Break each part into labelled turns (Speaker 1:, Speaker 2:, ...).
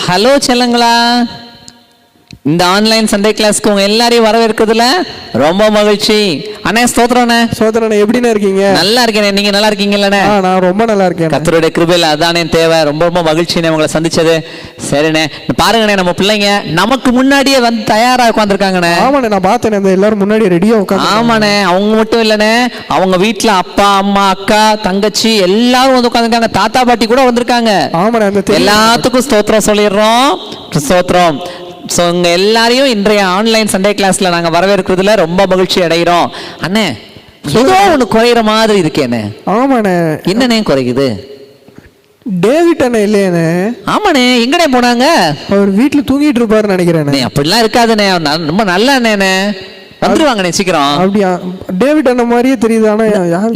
Speaker 1: Hello செல்லங்களா, இந்த online Sunday கிளாஸ்க்கு உங்க எல்லாரையும் வரவேற்கிறதுல ரொம்ப மகிழ்ச்சி. அண்ணே ஸ்தோத்திரண்ணே.
Speaker 2: சோதரண்ணே, எப்படிண்ணே இருக்கீங்க?
Speaker 1: நல்லா இருக்கேன், நீங்க நல்லா இருக்கீங்கல்லண்ணே?
Speaker 2: நான் ரொம்ப நல்லா இருக்கேன்.
Speaker 1: கர்த்தருடைய கிருபையில அதானே தேவை. ரொம்ப ரொம்ப மகிழ்ச்சிண்ணே உங்களை சந்திச்சது. சரிண்ணே, பாருங்கண்ணே, நம்ம பிள்ளைங்க நமக்கு முன்னாடியே வந்து தயாரா உட்காந்துருக்காங்கண்ணே.
Speaker 2: ஆமாண்ணே, நான் பார்த்தேன், இந்த எல்லாரும் முன்னாடி ரெடியா உட்காந்து.
Speaker 1: ஆமாண்ணே, அவங்க மட்டும் இல்லண்ணே, அவங்க வீட்டுல அப்பா அம்மா அக்கா தங்கச்சி எல்லாரும் வந்து உட்காந்துருக்காங்க. தாத்தா பாட்டி கூட வந்திருக்காங்க.
Speaker 2: ஆமாண்ணே, அந்த
Speaker 1: எல்லாத்துக்கும் ஸ்தோத்திரம் சொல்லிடுறோம். ஸ்தோத்திரம். ஸோ உங்க எல்லாரையும் இன்றைய ஆன்லைன் சண்டே கிளாஸ்ல நாங்க வரவேற்கிறதுல ரொம்ப மகிழ்ச்சி அடைகிறோம். அண்ணே, ஏதோ ஒண்ணு குறையிற மாதிரி இருக்கேண்ணே.
Speaker 2: ஆமாண்ணே.
Speaker 1: என்னண்ணே குறைக்குது?
Speaker 2: டேவிட் அண்ணே இல்லையாண்ணே?
Speaker 1: ஆமாண்ணே, எங்கடே போனாங்க?
Speaker 2: அவர் வீட்டுல தூங்கிட்டு இருப்பாருன்னு நினைக்கிறேன்.
Speaker 1: அப்படிலாம் இருக்காதுண்ணே, ரொம்ப நல்ல அண்ணே. வந்துருவாங்கண்ணே சீக்கிரம்.
Speaker 2: அப்படியா? டேவிட் அண்ணன் மாதிரியே தெரியுது. ஆனா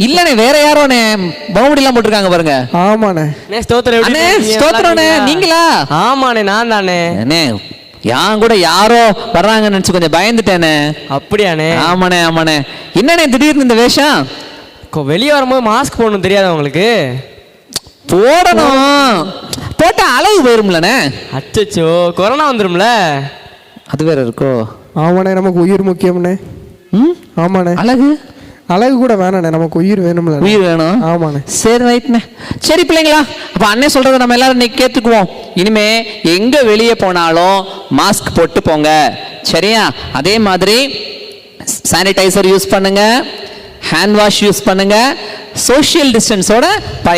Speaker 1: இல்லண்ணே, வேற யாரோண்ணே பவுமடி எல்லாம் போட்டிருக்காங்க பாருங்க.
Speaker 2: ஆமாண்ணே.
Speaker 1: ஸ்தோத்திரண்ணே, நீங்களா?
Speaker 3: ஆமாண்ணே, நான் தானே.
Speaker 1: அண்ணே, யான் கூட யாரோ வர்றாங்கன்னு நினைச்சு கொஞ்சம் பயந்துட்டேனே.
Speaker 3: அப்படியாண்ணே?
Speaker 1: ஆமாண்ணே ஆமாண்ணே. என்னண்ணே திடீர்னு இந்த வேஷம்?
Speaker 3: வெளியே வரும்போது மாஸ்க் போடணும் தெரியாத உங்களுக்கு?
Speaker 1: போடணும், போட்டா அழகு போயிரும்லண்ணே.
Speaker 3: அச்சோ, கொரோனா வந்துரும்ல,
Speaker 1: அது வேற இருக்கோ?
Speaker 2: ஆமாண்ணே, நமக்கு உயிர் முக்கியம்ண்ணே. ஆமாண்ணே, அழகு கூட வேணாண்ணே, நமக்கு உயிர் வேணும்ல.
Speaker 1: உயிர் வேணும்.
Speaker 2: ஆமாண்ணே.
Speaker 1: சரி, ரைட்ண்ணே. சரி பிள்ளைங்களா, அப்ப அண்ணே சொல்றதை நம்ம எல்லாரும் இன்னைக்கு கேட்டுக்குவோம். இனிமே எங்க வெளியே போனாலும் மாஸ்க் போட்டு போங்க, சரியா? அதே மாதிரி சானிடைசர் யூஸ் பண்ணுங்க, ஹேண்ட் வாஷ் யூஸ் பண்ணுங்க, சோஷியல் டிஸ்டன்ஸோட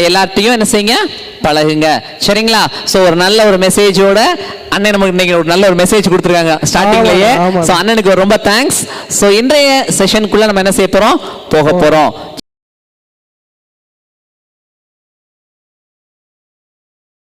Speaker 1: எல்லார்ட்டையும் என்ன செய்யுங்க, பழகுங்க, சரிங்களா? ஸோ ஒரு நல்ல ஒரு மெசேஜோட அண்ணன் நமக்கு இன்னைக்கு ஒரு நல்ல ஒரு மெசேஜ் கொடுத்துருக்காங்க ஸ்டார்டிங்லயே. ஸோ அண்ணனுக்கு ரொம்ப தேங்க்ஸ். ஸோ இன்றைய செஷனுக்குள்ள நம்ம என்ன செய்ய போறோம், போக போறோம்.